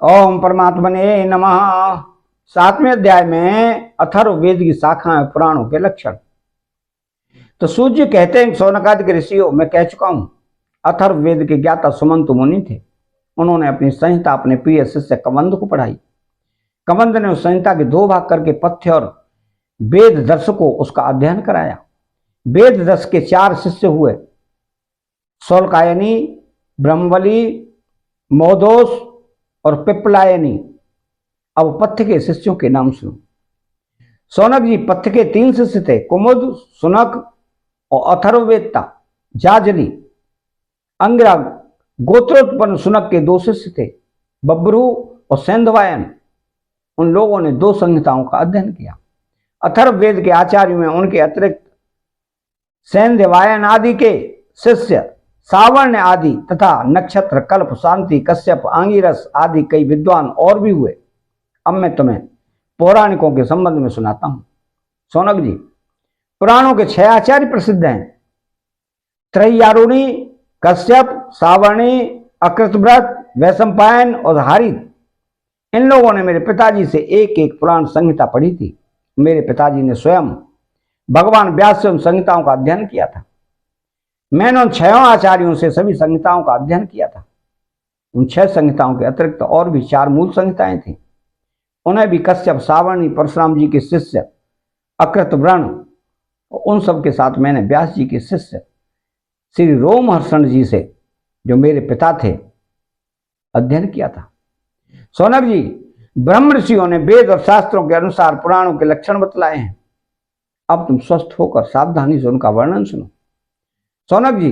ओम परमात्मने नमः। 7वें अध्याय में अथर्ववेद की शाखाएं पुराणों के लक्षण। तो सूर्य कहते हैं शौनकादि के ऋषियों, मैं कह चुका हूं, अथर्ववेद के ज्ञाता सुमंत मुनि थे। उन्होंने अपनी संहिता अपने प्रिय शिष्य कबंध को पढ़ाई। कबंध ने उस संहिता के 2 भाग करके पथ्य और वेद दर्श को उसका अध्ययन कराया। वेद दर्श के 4 शिष्य हुए, शौल्कायनी, ब्रह्मवली, मोदोस और पिप्पलायनी। अब पथ्य के शिष्यों के नाम सुनो। शौनक जी पथ्य के 3 शिष्य थे, कुमुद, सुनक और अथर्ववेत्ता जाजली। अंगिरा गोत्रोत्पन्न सुनक के 2 शिष्य थे, बब्रू और सेंधवायन। उन लोगों ने 2 संहिताओं का अध्ययन किया। अथर्ववेद के आचार्यों में उनके अतिरिक्त सेंधवायन आदि के शिष्य सावर्ण आदि तथा नक्षत्र, कल्प, शांति, कश्यप, आंगिरस आदि कई विद्वान और भी हुए। अब मैं तुम्हें पौराणिकों के संबंध में सुनाता हूं। शौनक जी, पुराणों के 6 आचार्य प्रसिद्ध हैं, त्रैयारुणी, कश्यप, सावर्णी, अकृतव्रत, वैशंपायन और हारित। इन लोगों ने मेरे पिताजी से एक एक पुराण संहिता पढ़ी थी। मेरे पिताजी ने स्वयं भगवान व्यास से उन संहिताओं का अध्ययन किया था। मैंने उन 6 आचार्यों से सभी संहिताओं का अध्ययन किया था। उन 6 संहिताओं के अतिरिक्त और भी 4 मूल संहिताएं थी। उन्हें भी कश्यप, सावर्णी, परशुराम जी के शिष्य अकृतव्रण और उन सब के साथ मैंने व्यास जी के शिष्य श्री रोमहर्षण जी से, जो मेरे पिता थे, अध्ययन किया था। शौनक जी, ब्रह्म ऋषियों ने वेद और शास्त्रों के अनुसार पुराणों के लक्षण बतलाए हैं। अब तुम स्वस्थ होकर सावधानी से उनका वर्णन सुनो। शौनक जी,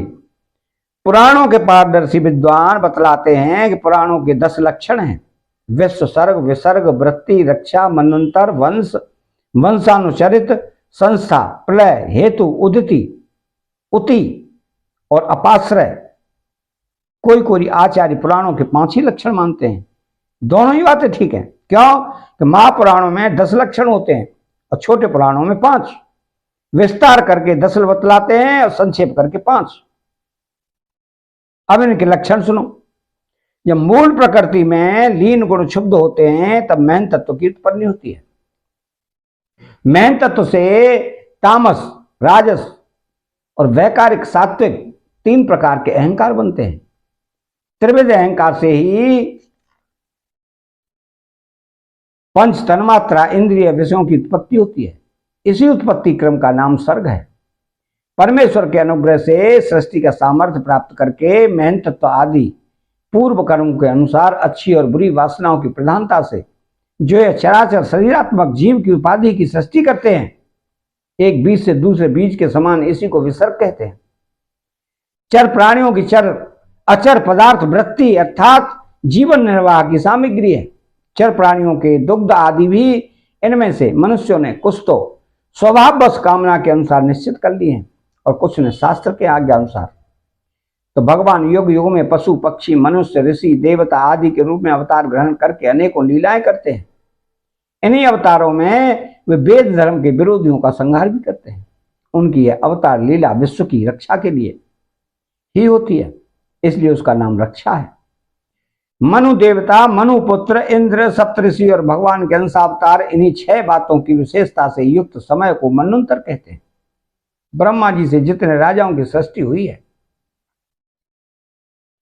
पुराणों के पारदर्शी विद्वान बतलाते हैं कि पुराणों के 10 लक्षण हैं: विश्व, सर्ग, विसर्ग, वृत्ति, रक्षा, मनंतर, वंश, वंशानुचरित, संस्था, प्रलय, हेतु, उदिति, उति और अपाश्रय। कोई कोई आचार्य पुराणों के 5 ही लक्षण मानते हैं। दोनों ही बातें ठीक हैं। क्यों कि महापुराणों में 10 लक्षण होते हैं और छोटे पुराणों में 5। विस्तार करके 10 बतलाते हैं और संक्षेप करके 5। अब इनके लक्षण सुनो। जब मूल प्रकृति में लीन गुण क्षुब्ध होते हैं तब मैन तत्व की उत्पत्ति होती है। मैन तत्व से तामस, राजस और वैकारिक, सात्विक 3 प्रकार के अहंकार बनते हैं। त्रिविध अहंकार से ही पंच तन्मात्रा इंद्रिय विषयों की उत्पत्ति होती है। इसी उत्पत्ति क्रम का नाम सर्ग है। परमेश्वर के अनुग्रह से सृष्टि का सामर्थ्य प्राप्त करके मैन तत्व आदि पूर्व कर्म के अनुसार अच्छी और बुरी वासनाओं की प्रधानता से जो ये चराचर शरीरात्मक जीव की उपाधि की सृष्टि करते हैं, एक बीज से दूसरे बीज के समान, इसी को विसर्ग कहते हैं। चर प्राणियों की चर अचर पदार्थ वृत्ति अर्थात जीवन निर्वाह की सामग्री है। चर प्राणियों के दुग्ध आदि भी इनमें से मनुष्यों ने कुछ तो स्वभाववश कामना के अनुसार निश्चित कर लिए हैं और कुछ ने शास्त्र के आज्ञा अनुसार। तो भगवान युग युग में पशु, पक्षी, मनुष्य, ऋषि, देवता आदि के रूप में अवतार ग्रहण करके अनेकों लीलाएं करते हैं। इन्हीं अवतारों में वे वेद धर्म के विरोधियों का संहार भी करते हैं। उनकी यह अवतार लीला विश्व की रक्षा के लिए ही होती है, इसलिए उसका नाम रक्षा है। मनु देवता, मनु पुत्र, इंद्र, सप्तऋषि और भगवान के अंश अवतार, इन्हीं 6 बातों की विशेषता से युक्त समय को मनवंतर कहते हैं। ब्रह्मा जी से जितने राजाओं की सृष्टि हुई है,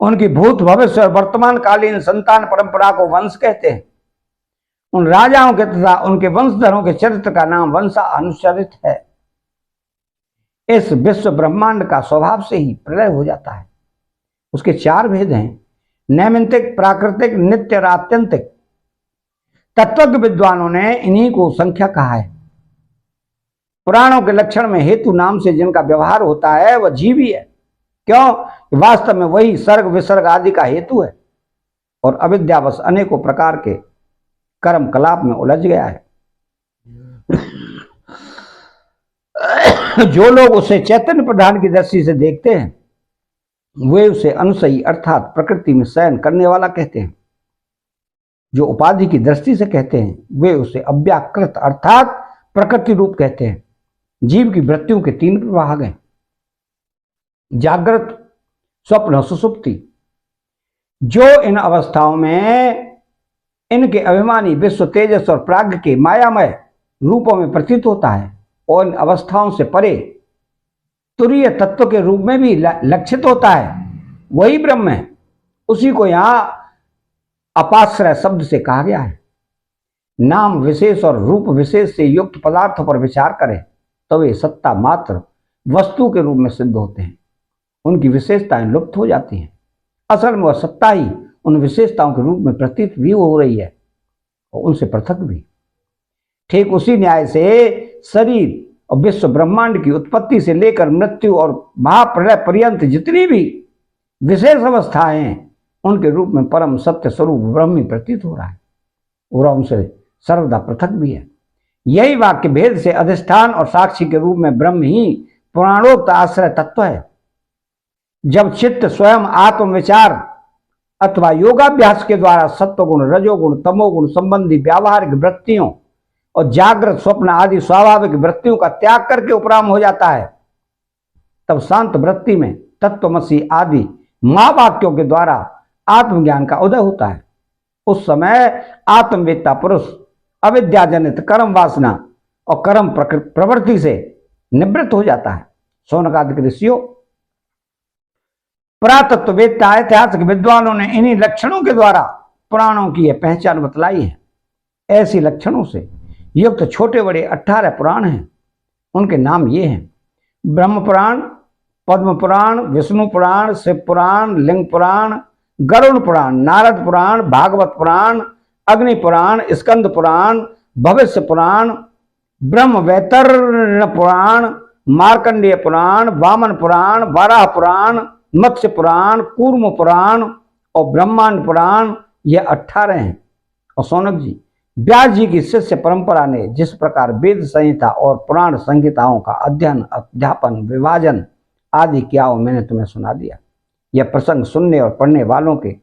उनकी भूत, भविष्य और वर्तमान कालीन संतान परंपरा को वंश कहते हैं। उन राजाओं के तथा उनके वंशधरों के चरित्र का नाम वंशानुचरित है। इस विश्व ब्रह्मांड का स्वभाव से ही प्रलय हो जाता है। उसके 4 भेद हैं: नैमित्तिक, प्राकृतिक, नित्य और आत्यंतिक। तत्वज्ञ विद्वानों ने इन्हीं को संख्या कहा है। पुराणों के लक्षण में हेतु नाम से जिनका व्यवहार होता है वह जीव ही है। क्यों? वास्तव में वही सर्ग, विसर्ग आदि का हेतु है और अविद्यावश अनेकों प्रकार के कर्म कलाप में उलझ गया है। जो लोग उसे चैतन्य प्रधान की दृष्टि से देखते हैं वे उसे अनुसयी अर्थात प्रकृति में शयन करने वाला कहते हैं। जो उपाधि की दृष्टि से कहते हैं वे उसे अव्याकृत अर्थात प्रकृति रूप कहते हैं। जीव की वृत्तियों के 3 विभाग हैं: जागृत, स्वप्न, सुषुप्ति। जो इन अवस्थाओं में इनके अभिमानी विश्व तेजस और प्राज्ञ के मायामय रूपों में प्रतीत होता है और इन अवस्थाओं से परे तुरीय तत्व के रूप में भी लक्षित होता है। वही ब्रह्म है, उसी को यहां अपाश्रय शब्द से कहा गया है। नाम विशेष और रूप विशेष से युक्त पदार्थों पर विचार करें तो वे सत्ता मात्र वस्तु के रूप में सिद्ध होते हैं, उनकी विशेषताएं लुप्त हो जाती हैं। असल में वह सत्ता ही उन विशेषताओं के रूप में प्रतीत भी हो रही है और उनसे पृथक भी। ठीक उसी न्याय से शरीर और विश्व ब्रह्मांड की उत्पत्ति से लेकर मृत्यु और महाप्रलय पर्यंत जितनी भी विशेष अवस्थाएं हैं, उनके रूप में परम सत्य स्वरूप ब्रह्म ही प्रतीत हो रहा है और उनसे सर्वदा पृथक भी है। यही वाक्य भेद से अधिष्ठान और साक्षी के रूप में ब्रह्म ही पुराणोक्त आश्रय तत्व है। जब चित्त स्वयं आत्म विचार अथवा योगाभ्यास के द्वारा सत्वगुण, रजोगुण, तमोगुण संबंधी व्यावहारिक वृत्तियों और जागृत स्वप्न आदि स्वाभाविक वृत्तियों का त्याग करके उपराम हो जाता है, तब शांत वृत्ति में तत्वमसी आदि महावाक्यों के द्वारा आत्मज्ञान का उदय होता है। उस समय आत्मवेत्ता पुरुष अविद्याजनित कर्म वासना और कर्म प्रवृत्ति से निवृत्त हो जाता है। शौनकादिक ऋषियों, पुरातत्ववेत्ता, ऐतिहासिक विद्वानों ने इन्हीं लक्षणों के द्वारा पुराणों की यह पहचान बतलाई है। ऐसी लक्षणों से युक्त छोटे बड़े 18 पुराण हैं। उनके नाम ये हैं: ब्रह्म पुराण, पद्म पुराण, विष्णु पुराण, शिव पुराण, लिंग पुराण, गरुड़ पुराण, नारद पुराण, भागवत पुराण, अग्नि पुराण, स्कंद पुराण, भविष्य पुराण, ब्रह्म वैतरण पुराण, मार्कंडेय पुराण, वामन पुराण, वाराह पुराण, मत्स्य पुराण, कूर्म पुराण और ब्रह्मांड पुराण, ये 18 हैं। और सौनक जी, व्यास जी की शिष्य परंपरा ने जिस प्रकार वेद संहिता और पुराण संहिताओं का अध्ययन, अध्यापन, विभाजन आदि किया हो, मैंने तुम्हें सुना दिया। यह प्रसंग सुनने और पढ़ने वालों के